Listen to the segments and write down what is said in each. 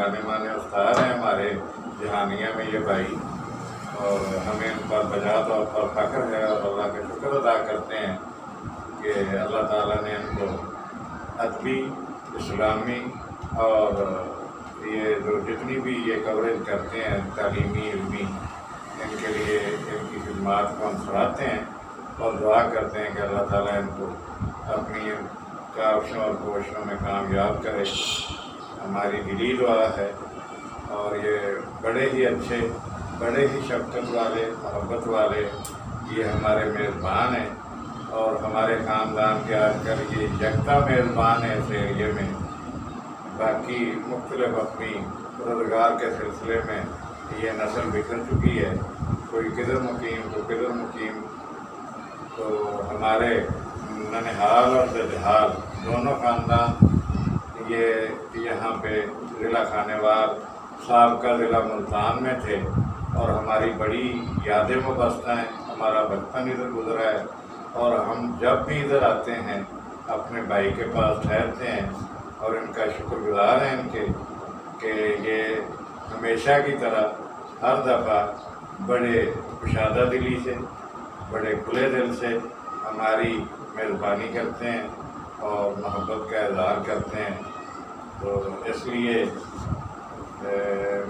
जाने माने उस्ताद हैं हमारे जहानिया में ये भाई, और हमें इन पर बजा तौर पर फ़ख्र है और अल्लाह का शुक्र अदा करते हैं कि अल्लाह ताला ने इनको अदबी, इस्लामी और ये जो जितनी भी ये कवरेज करते हैं तालीमी इल्मी, इनके लिए इनकी खिदमात को हम सराहते हैं और दुआ करते हैं कि अल्लाह ताला इनको अपनी काविशों और कोशिशों में कामयाब करे। हमारी दिली दुआ है। और ये बड़े ही अच्छे, बड़े ही शफ़क़त वाले, मोहब्बत वाले ये हमारे मेज़बान हैं और हमारे ख़ानदान के आजकल ये यकता मेज़बान है इस एरिए में। बाकी मुख्तलिफ अपनी रोज़गार के सिलसिले में ये नस्ल बिखर चुकी है, कोई किधर मुकीम तो किधर मुकीम। तो हमारे ननिहाल और जजहाल दोनों ख़ानदान ये यहाँ पे ज़िला खानेवाल साबका ज़िला मुल्तान में थे और हमारी बड़ी यादें मुबस्ता हैं। हमारा बचपन इधर गुजरा है और हम जब भी इधर आते हैं अपने भाई के पास ठहरते हैं और इनका शुक्रगुज़ार हैं इनके कि ये हमेशा की तरह हर दफ़ा बड़े कुशादा दिली से, बड़े खुले दिल से हमारी मेज़बानी करते हैं और मोहब्बत का इज़हार करते हैं। तो इसलिए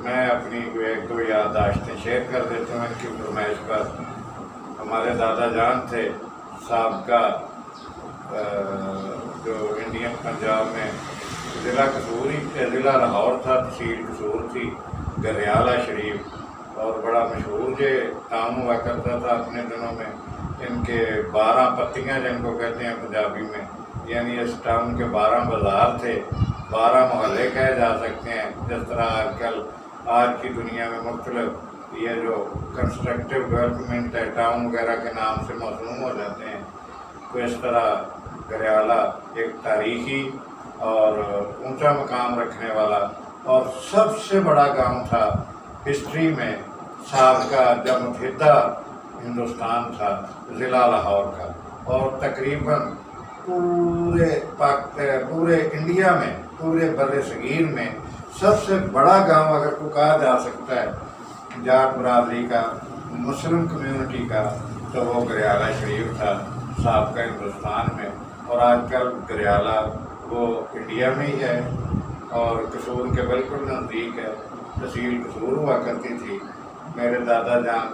मैं अपनी एक दो याददाश्तें शेयर कर देता हूँ इनकी फरमाइश पर। हमारे दादा जान थे साबका जो इंडियन पंजाब में ज़िला कसूर ही, ज़िला लाहौर था, तहसील कसूर थी, गरियाला शरीफ, और बड़ा मशहूर जो टाउन हुआ करता था अपने दिनों में। इनके 12 पत्तियाँ जिनको कहते हैं पंजाबी में, यानी इस टाउन के 12 बाज़ार थे, 12 मोहल्ले कहे जा सकते हैं। जिस तरह आजकल आज की दुनिया में मुख्तलिफ ये जो कंस्ट्रक्टिव डेवलपमेंट है टाउन वगैरह के नाम से मौसूम हो जाते हैं, तो इस तरह गरियाला एक तारीखी और ऊंचा मकाम रखने वाला और सबसे बड़ा गांव था हिस्ट्री में साबका जब मुतहिदा हिंदुस्तान था, ज़िला लाहौर का। और तकरीबन पूरे इंडिया में, पूरे बर्रे सगीर में सबसे बड़ा गांव अगर को कहा जा सकता है जाट बरादरी का, मुस्लिम कम्यूनिटी का, तो वो गरियाला शरीफ था साबका हिंदुस्तान में। और आजकल गरियाला वो इंडिया में ही है और कसूर के बिल्कुल नज़दीक है, तहसील कसूर हुआ करती थी। मेरे दादा जान